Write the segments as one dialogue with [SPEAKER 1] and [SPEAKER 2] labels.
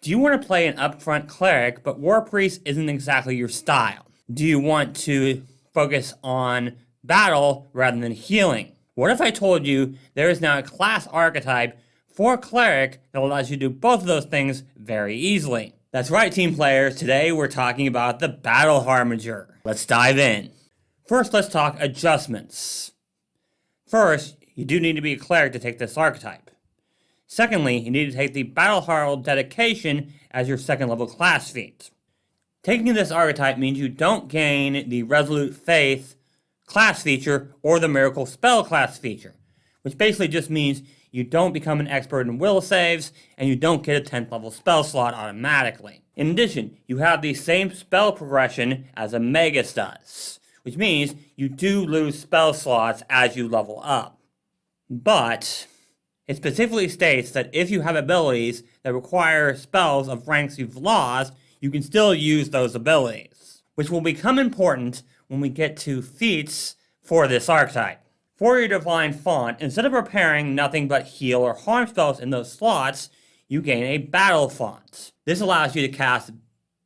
[SPEAKER 1] Do you want to play an upfront cleric, but War Priest isn't exactly your style? Do you want to focus on battle rather than healing? What if I told you there is now a class archetype for cleric that allows you to do both of those things very easily? That's right, team players. Today we're talking about the Battle Harbinger. Let's dive in. First, let's talk adjustments. First, you do need to be a cleric to take this archetype. Secondly, you need to take the Battle Herald Dedication as your second level class feat. Taking this archetype means you don't gain the Resolute Faith class feature or the Miracle Spell class feature, which basically just means you don't become an expert in will saves and you don't get a 10th level spell slot automatically. In addition, you have the same spell progression as a Magus does, which means you do lose spell slots as you level up. But it specifically states that if you have abilities that require spells of ranks you've lost, you can still use those abilities, which will become important when we get to feats for this archetype. For your Divine Font, instead of preparing nothing but heal or harm spells in those slots, you gain a Battle Font. This allows you to cast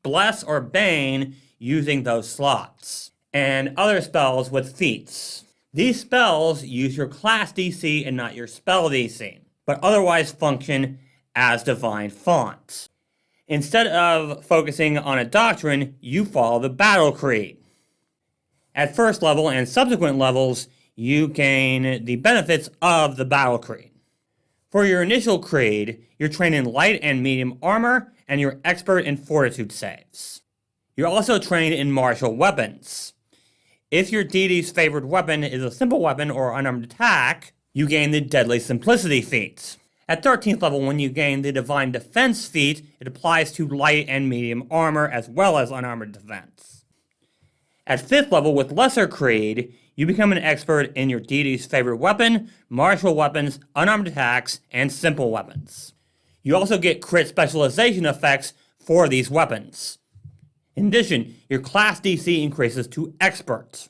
[SPEAKER 1] Bless or Bane using those slots, and other spells with feats. These spells use your class DC and not your spell DC, but otherwise function as Divine Fonts. Instead of focusing on a doctrine, you follow the Battle Creed. At first level and subsequent levels, you gain the benefits of the Battle Creed. For your initial creed, you're trained in light and medium armor, and you're expert in fortitude saves. You're also trained in martial weapons. If your deity's favored weapon is a simple weapon or unarmed attack, you gain the Deadly Simplicity feat. At 13th level, when you gain the Divine Defense feat, it applies to light and medium armor as well as unarmored defense. At 5th level, with Lesser Creed, you become an expert in your deity's favorite weapon, martial weapons, unarmed attacks, and simple weapons. You also get crit specialization effects for these weapons. In addition, your class DC increases to Expert.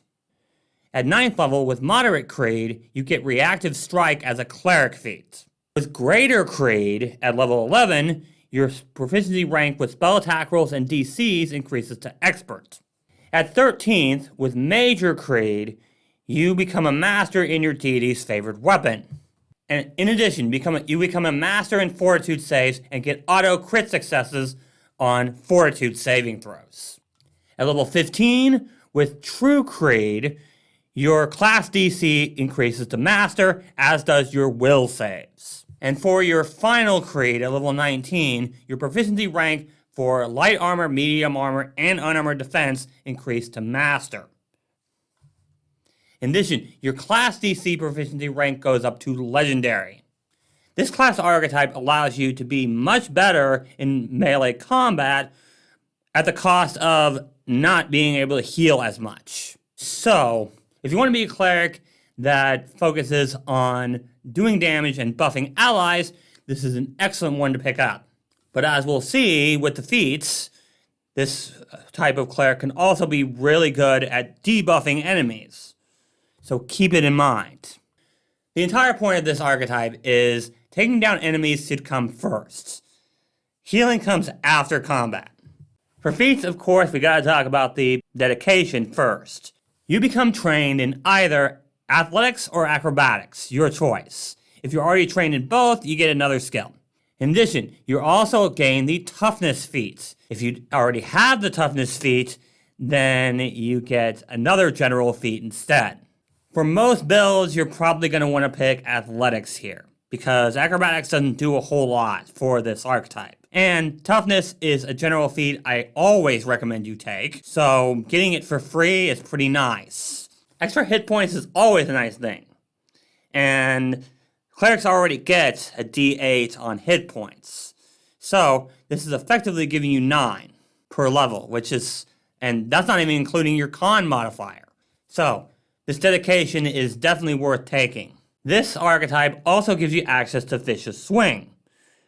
[SPEAKER 1] At 9th level, with Moderate Creed, you get Reactive Strike as a Cleric feat. With Greater Creed, at level 11, your proficiency rank with spell attack rolls and DCs increases to Expert. At 13th, with Major Creed, you become a master in your deity's favorite weapon. And in addition, you become a master in fortitude saves and get auto crit successes on fortitude saving throws. At level 15, with True Creed, your class DC increases to Master, as does your will saves. And for your final creed at level 19, your proficiency rank for light armor, medium armor, and unarmored defense increased to Master. In addition, your class DC proficiency rank goes up to Legendary. This class archetype allows you to be much better in melee combat at the cost of not being able to heal as much. So, if you want to be a cleric that focuses on doing damage and buffing allies, this is an excellent one to pick up. But as we'll see with the feats, this type of cleric can also be really good at debuffing enemies. So keep it in mind. The entire point of this archetype is taking down enemies should come first. Healing comes after combat. For feats, of course, we gotta talk about the dedication first. You become trained in either athletics or acrobatics, your choice. If you're already trained in both, you get another skill. In addition, you also gain the toughness feat. If you already have the toughness feat, then you get another general feat instead. For most builds, you're probably going to want to pick athletics here, because acrobatics doesn't do a whole lot for this archetype. And toughness is a general feat I always recommend you take, so getting it for free is pretty nice. Extra hit points is always a nice thing. And clerics already get a D8 on hit points. So this is effectively giving you 9 per level, and that's not even including your con modifier. So this dedication is definitely worth taking. This archetype also gives you access to Vicious Swing,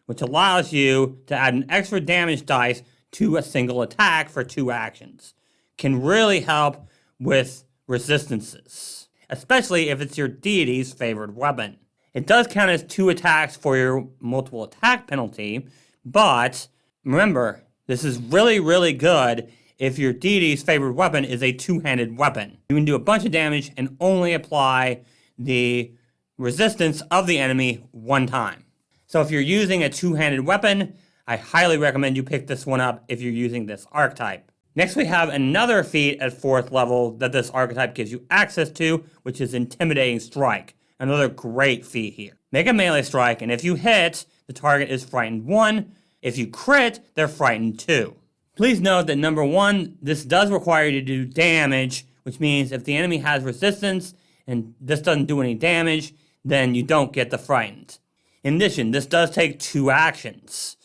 [SPEAKER 1] which allows you to add an extra damage dice to a single attack for 2 actions. Can really help with resistances, especially if it's your deity's favorite weapon. It does count as 2 attacks for your multiple attack penalty, but Remember, this is really, really good if your deity's favorite weapon is a two-handed weapon. You can do a bunch of damage and only apply the resistance of the enemy one time. So if you're using a two-handed weapon, I highly recommend you pick this one up if you're using this archetype. Next we have another feat at 4th level that this archetype gives you access to, which is Intimidating Strike. Another great feat here. Make a melee strike, and if you hit, the target is frightened 1. If you crit, they're frightened 2. Please note that number 1, this does require you to do damage, which means if the enemy has resistance and this doesn't do any damage, then you don't get the frightened. In addition, this does take 2 actions.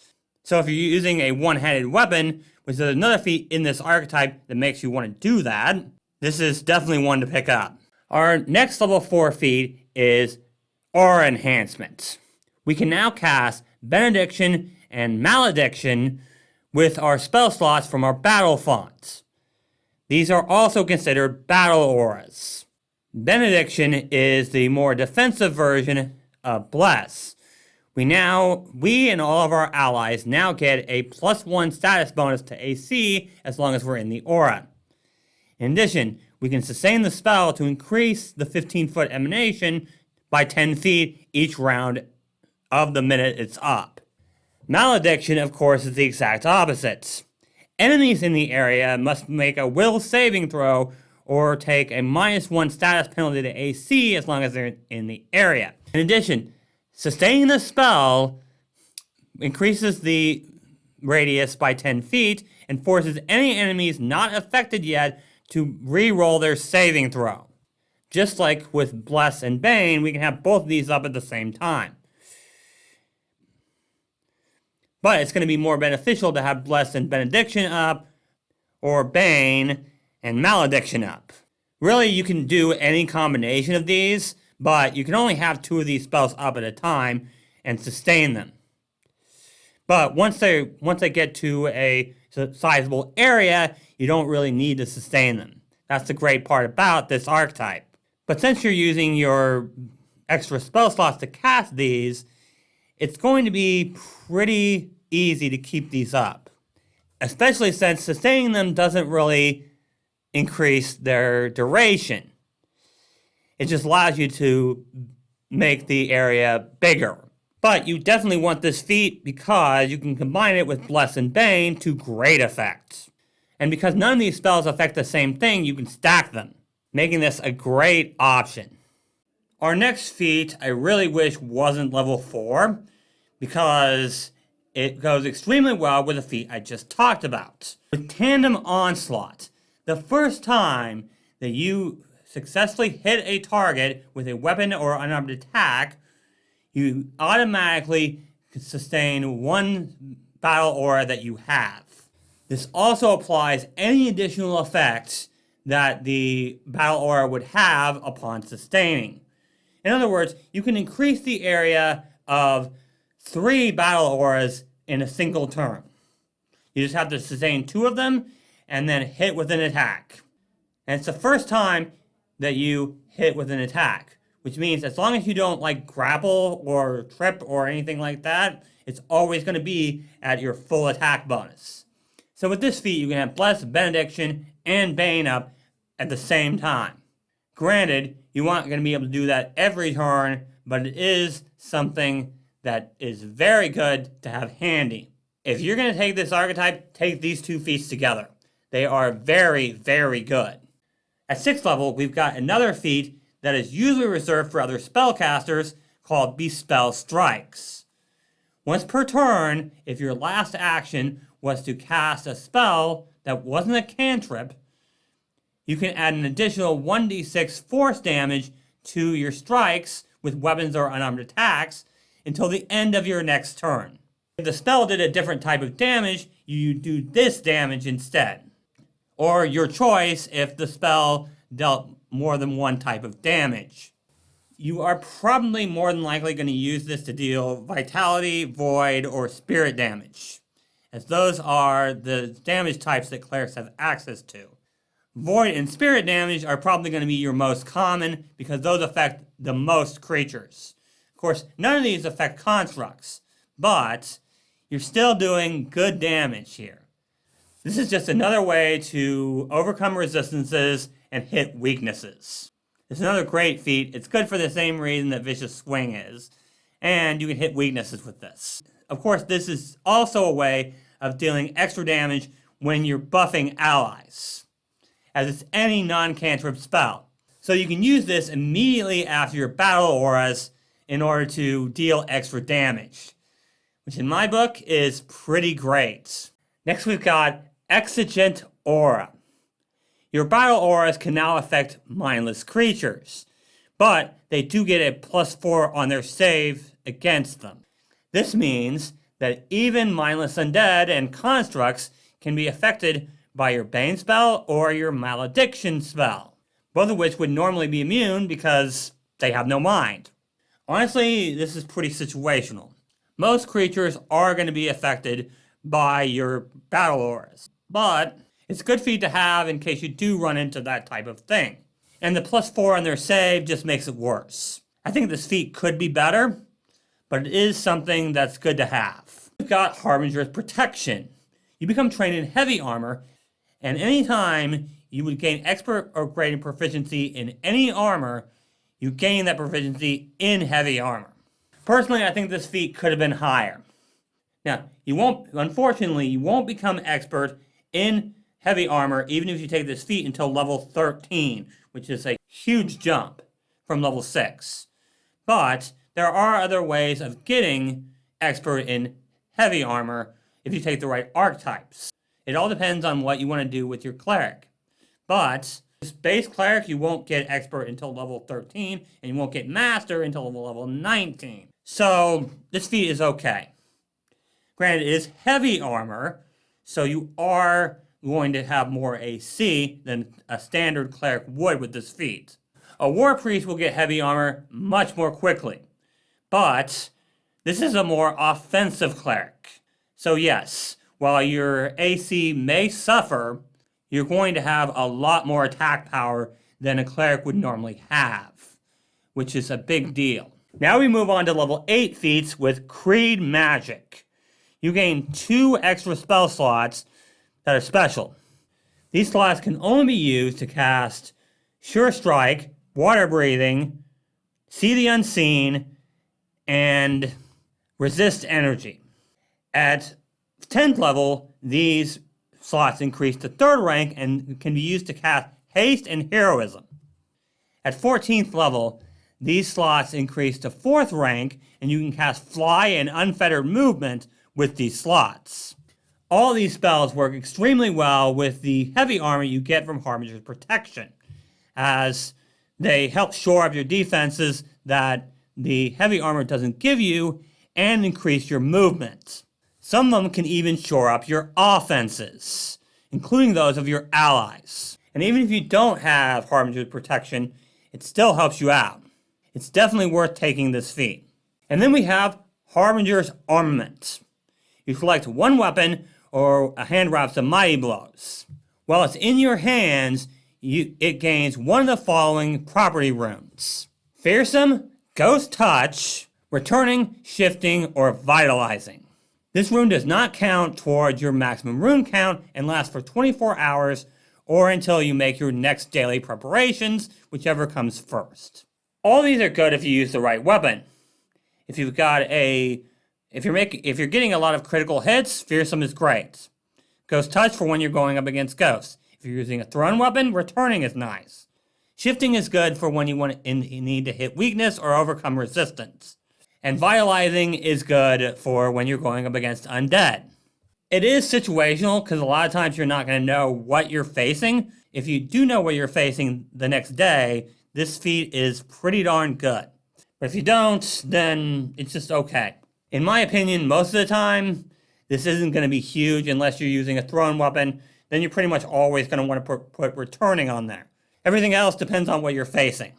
[SPEAKER 1] So if you're using a one-handed weapon, which is another feat in this archetype that makes you want to do that, this is definitely one to pick up. Our next level 4 feat is Aura Enhancement. We can now cast Benediction and Malediction with our spell slots from our battle fonts. These are also considered battle auras. Benediction is the more defensive version of Bless. We and all of our allies now get a +1 status bonus to AC as long as we're in the aura. In addition, we can sustain the spell to increase the 15-foot emanation by 10 feet each round of the minute it's up. Malediction, of course, is the exact opposite. Enemies in the area must make a will saving throw or take a -1 status penalty to AC as long as they're in the area. In addition, sustaining the spell increases the radius by 10 feet and forces any enemies not affected yet to re-roll their saving throw. Just like with Bless and Bane, we can have both of these up at the same time. But it's going to be more beneficial to have Bless and Benediction up, or Bane and Malediction up. Really, you can do any combination of these, but you can only have 2 of these spells up at a time and sustain them. But once they get to a sizable area, you don't really need to sustain them. That's the great part about this archetype. But since you're using your extra spell slots to cast these, it's going to be pretty easy to keep these up. Especially since sustaining them doesn't really increase their duration. It just allows you to make the area bigger. But you definitely want this feat because you can combine it with Bless and Bane to great effect. And because none of these spells affect the same thing, you can stack them, making this a great option. Our next feat I really wish wasn't level 4 because it goes extremely well with the feat I just talked about. With Tandem Onslaught, the first time that you successfully hit a target with a weapon or unarmed attack, you automatically sustain 1 battle aura that you have. This also applies any additional effects that the battle aura would have upon sustaining. In other words, you can increase the area of 3 battle auras in a single turn. You just have to sustain 2 of them and then hit with an attack. And it's the first time that you hit with an attack, which means as long as you don't grapple or trip or anything like that, it's always going to be at your full attack bonus. So with this feat, you can have Bless, Benediction, and Bane up at the same time. Granted, you aren't going to be able to do that every turn, but it is something that is very good to have handy. If you're going to take this archetype, take these 2 feats together. They are very, very good. At 6th level, we've got another feat that is usually reserved for other spellcasters called Bespell Strikes. Once per turn, if your last action was to cast a spell that wasn't a cantrip, you can add an additional 1d6 force damage to your strikes with weapons or unarmed attacks until the end of your next turn. If the spell did a different type of damage, you do this damage instead. Or your choice if the spell dealt more than 1 type of damage. You are probably more than likely going to use this to deal Vitality, Void, or Spirit damage, as those are the damage types that clerics have access to. Void and Spirit damage are probably going to be your most common because those affect the most creatures. Of course, none of these affect constructs, but you're still doing good damage here. This is just another way to overcome resistances and hit weaknesses. It's another great feat. It's good for the same reason that Vicious Swing is, and you can hit weaknesses with this. Of course, this is also a way of dealing extra damage when you're buffing allies, as it's any non-cantrip spell. So you can use this immediately after your battle auras in order to deal extra damage, which in my book is pretty great. Next we've got Exigent Aura. Your battle auras can now affect mindless creatures, but they do get a +4 on their save against them. This means that even mindless undead and constructs can be affected by your Bane spell or your Malediction spell, both of which would normally be immune because they have no mind. Honestly, this is pretty situational. Most creatures are going to be affected by your battle auras, but it's a good feat to have in case you do run into that type of thing. And the +4 on their save just makes it worse. I think this feat could be better, but it is something that's good to have. We've got Harbinger's Protection. You become trained in heavy armor, and anytime you would gain expert or greater proficiency in any armor, you gain that proficiency in heavy armor. Personally, I think this feat could have been higher. Now, unfortunately, you won't become expert in heavy armor even if you take this feat until level 13, which is a huge jump from level 6. But there are other ways of getting expert in heavy armor if you take the right archetypes. It all depends on what you want to do with your cleric. But this base cleric, you won't get expert until level 13, and you won't get master until level 19. So this feat is okay. Granted, it is heavy armor, so you are going to have more AC than a standard cleric would with this feat. A war priest will get heavy armor much more quickly, but this is a more offensive cleric. So yes, while your AC may suffer, you're going to have a lot more attack power than a cleric would normally have, which is a big deal. Now we move on to level 8 feats with Creed Magic. You gain 2 extra spell slots that are special. These slots can only be used to cast Sure Strike, Water Breathing, See the Unseen, and Resist Energy. At 10th level, these slots increase to 3rd rank and can be used to cast Haste and Heroism. At 14th level, these slots increase to 4th rank and you can cast Fly and Unfettered Movement with these slots. All these spells work extremely well with the heavy armor you get from Harbinger's Protection, as they help shore up your defenses that the heavy armor doesn't give you and increase your movement. Some of them can even shore up your offenses, including those of your allies. And even if you don't have Harbinger's Protection, it still helps you out. It's definitely worth taking this feat. And then we have Harbinger's Armament. You select one weapon or a hand wraps of Mighty Blows. While it's in your hands, it gains one of the following property runes: Fearsome, Ghost Touch, Returning, Shifting, or Vitalizing. This rune does not count towards your maximum rune count and lasts for 24 hours or until you make your next daily preparations, whichever comes first. All these are good if you use the right weapon. If you're getting a lot of critical hits, Fearsome is great. Ghost Touch for when you're going up against ghosts. If you're using a thrown weapon, Returning is nice. Shifting is good for when you need to hit weakness or overcome resistance. And Vitalizing is good for when you're going up against undead. It is situational because a lot of times you're not going to know what you're facing. If you do know what you're facing the next day, this feat is pretty darn good. But if you don't, then it's just okay. In my opinion, most of the time, this isn't going to be huge unless you're using a thrown weapon. Then you're pretty much always going to want to put Returning on there. Everything else depends on what you're facing.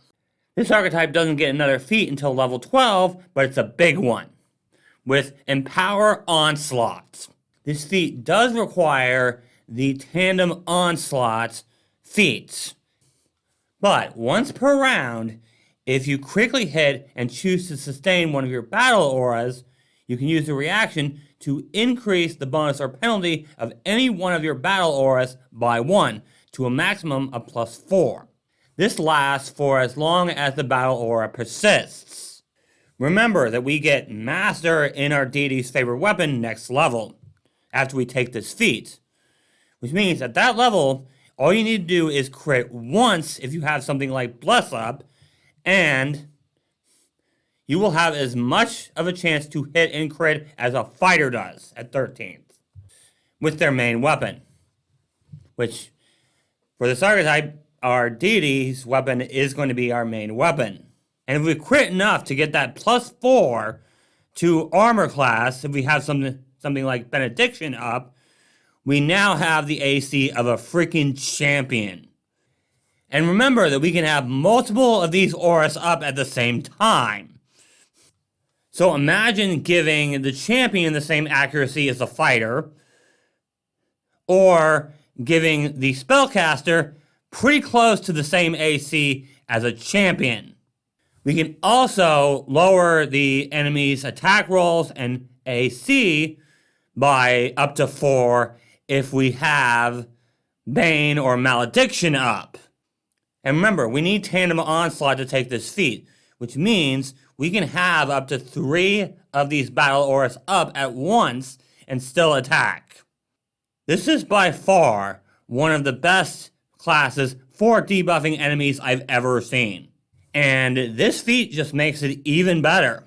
[SPEAKER 1] This archetype doesn't get another feat until level 12, but it's a big one, with Empower Onslaught. This feat does require the Tandem Onslaught feat. But once per round, if you critically hit and choose to sustain one of your battle auras, you can use the reaction to increase the bonus or penalty of any one of your battle auras by 1 to a maximum of +4. This lasts for as long as the battle aura persists. Remember that we get Master in our deity's favorite weapon next level, after we take this feat. Which means at that level, all you need to do is crit once if you have something like Bless Up, and you will have as much of a chance to hit and crit as a fighter does at 13th with their main weapon. Which, for this archetype, our deity's weapon is going to be our main weapon. And if we crit enough to get that +4 to armor class, if we have something like Benediction up, we now have the AC of a freaking champion. And remember that we can have multiple of these auras up at the same time. So imagine giving the champion the same accuracy as the fighter, or giving the spellcaster pretty close to the same AC as a champion. We can also lower the enemy's attack rolls and AC by up to 4 if we have Bane or Malediction up. And remember, we need Tandem Onslaught to take this feat, which means we can have up to 3 of these battle auras up at once and still attack. This is by far one of the best classes for debuffing enemies I've ever seen. And this feat just makes it even better.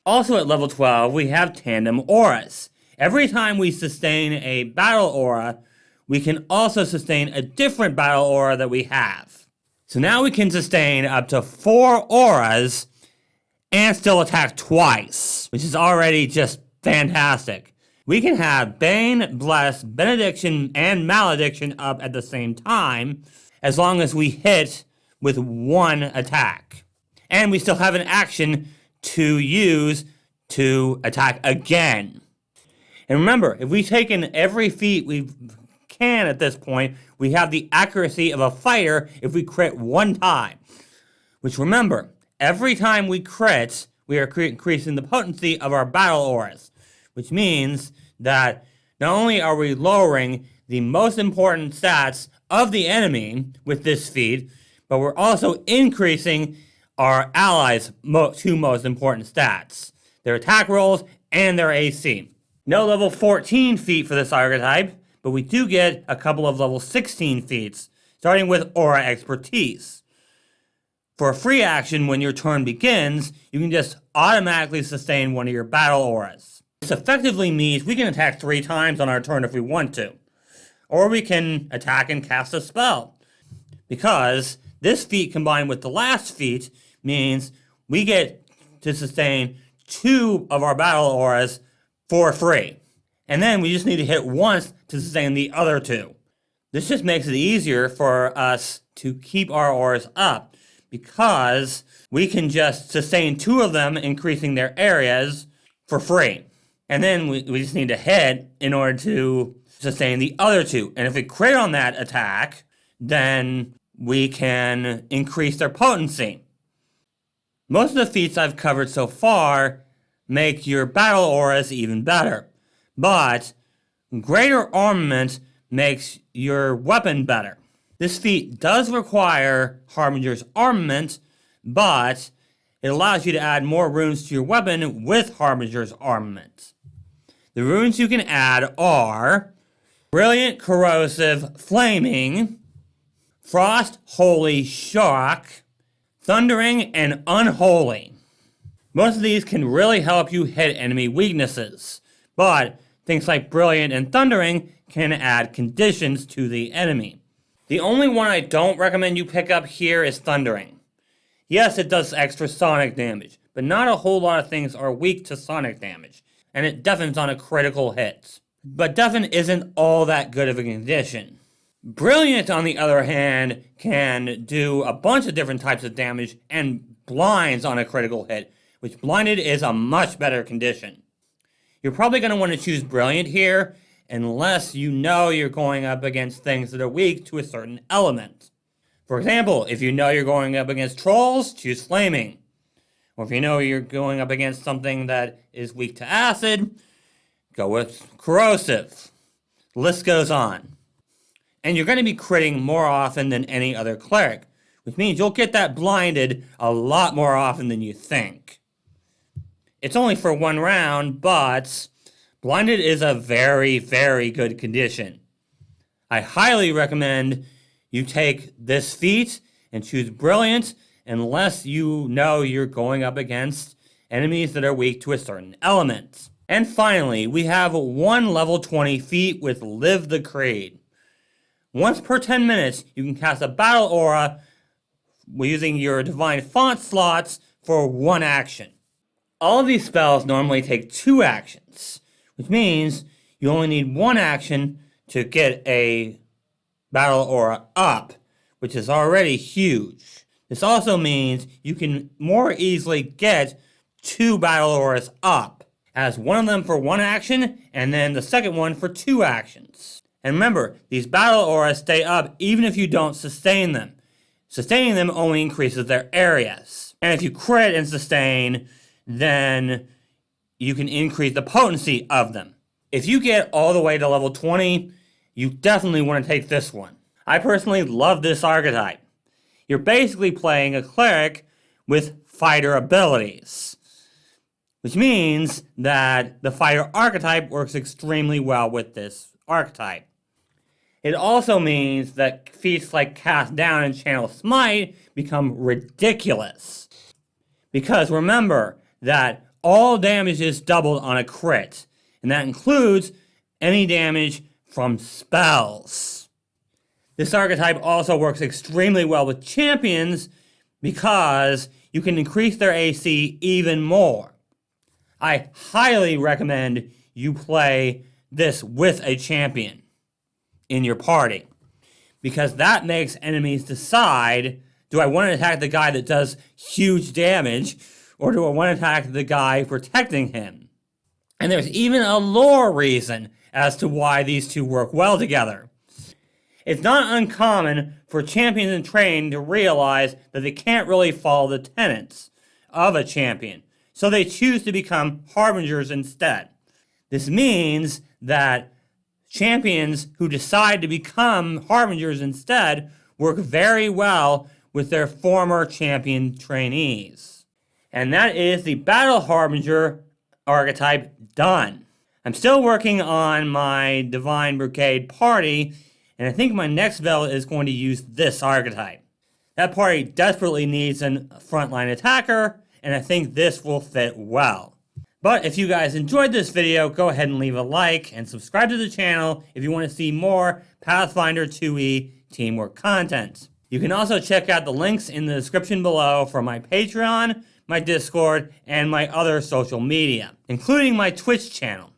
[SPEAKER 1] Also at level 12, we have Tandem Auras. Every time we sustain a battle aura, we can also sustain a different battle aura that we have. So now we can sustain up to 4 auras and still attack twice, which is already just fantastic. We can have Bane, Bless, Benediction, and Malediction up at the same time, as long as we hit with 1 attack. And we still have an action to use to attack again. And remember, if we've taken every feat we can at this point, we have the accuracy of a fighter if we crit 1 time. Which remember, every time we crit, we are increasing the potency of our battle auras. Which means that not only are we lowering the most important stats of the enemy with this feat, but we're also increasing our allies' 2 most important stats. Their attack rolls and their AC. No level 14 feat for this archetype, but we do get a couple of level 16 feats, starting with Aura Expertise. For a free action when your turn begins, you can just automatically sustain one of your battle auras. This effectively means we can attack 3 times on our turn if we want to. Or we can attack and cast a spell. Because this feat combined with the last feat means we get to sustain 2 of our battle auras for free. And then we just need to hit once to sustain the other 2. This just makes it easier for us to keep our auras up because we can just sustain 2 of them, increasing their areas for free. And then we just need to hit in order to sustain the other 2. And if we crit on that attack, then we can increase their potency. Most of the feats I've covered so far make your battle auras even better. But greater armament makes your weapon better. This feat does require Harbinger's armament, but it allows you to add more runes to your weapon with Harbinger's armament. The runes you can add are Brilliant, Corrosive, Flaming, Frost, Holy, Shock, Thundering, and Unholy. Most of these can really help you hit enemy weaknesses, but things like Brilliant and Thundering can add conditions to the enemy. The only one I don't recommend you pick up here is Thundering. Yes, it does extra sonic damage, but not a whole lot of things are weak to sonic damage, and it deafens on a critical hit. But Deafen isn't all that good of a condition. Brilliant, on the other hand, can do a bunch of different types of damage and blinds on a critical hit, which blinded is a much better condition. You're probably going to want to choose Brilliant here, unless you know you're going up against things that are weak to a certain element. For example, if you know you're going up against trolls, choose Flaming. Or if you know you're going up against something that is weak to acid, Go with Corrosive. The list goes on. And you're going to be critting more often than any other cleric, which means you'll get that blinded a lot more often than you think. It's only for 1 round, but blinded is a very, very good condition. I highly recommend you take this feat and choose Brilliant unless you know you're going up against enemies that are weak to a certain element. And finally, we have 1 level 20 feat with Live the Creed. Once per 10 minutes, you can cast a battle aura using your divine font slots for 1 action. All of these spells normally take 2 actions, which means you only need 1 action to get a battle aura up, which is already huge. This also means you can more easily get 2 battle auras up, as one of them for 1 action and then the second one for 2 actions. And remember, these battle auras stay up even if you don't sustain them. Sustaining them only increases their areas. And if you crit and sustain, then you can increase the potency of them. If you get all the way to level 20, you definitely want to take this one. I personally love this archetype. You're basically playing a cleric with fighter abilities, which means that the fighter archetype works extremely well with this archetype. It also means that feats like Cast Down and Channel Smite become ridiculous. Because remember that all damage is doubled on a crit, and that includes any damage from spells. This archetype also works extremely well with champions because you can increase their AC even more. I highly recommend you play this with a champion in your party, because that makes enemies decide, do I want to attack the guy that does huge damage, or do I want to attack the guy protecting him? And there's even a lore reason as to why these two work well together. It's not uncommon for champions in training to realize that they can't really follow the tenets of a champion, so they choose to become harbingers instead. This means that champions who decide to become harbingers instead work very well with their former champion trainees. And that is the Battle Harbinger archetype done. I'm still working on my Divine Brigade party, and I think my next build is going to use this archetype. That party desperately needs a frontline attacker, and I think this will fit well. But if you guys enjoyed this video, go ahead and leave a like and subscribe to the channel if you want to see more Pathfinder 2e teamwork content. You can also check out the links in the description below for my Patreon, my Discord, and my other social media, including my Twitch channel.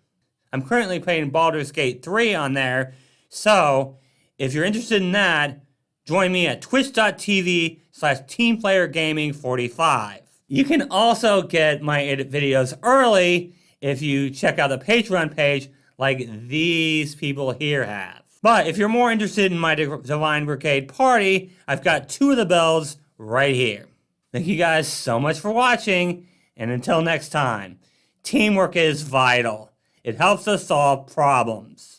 [SPEAKER 1] I'm currently playing Baldur's Gate 3 on there, so if you're interested in that, join me at twitch.tv/teamplayergaming45. You can also get my videos early if you check out the Patreon page like these people here have. But if you're more interested in my Divine Brigade party, I've got 2 of the builds right here. Thank you guys so much for watching, and until next time, teamwork is vital. It helps us solve problems.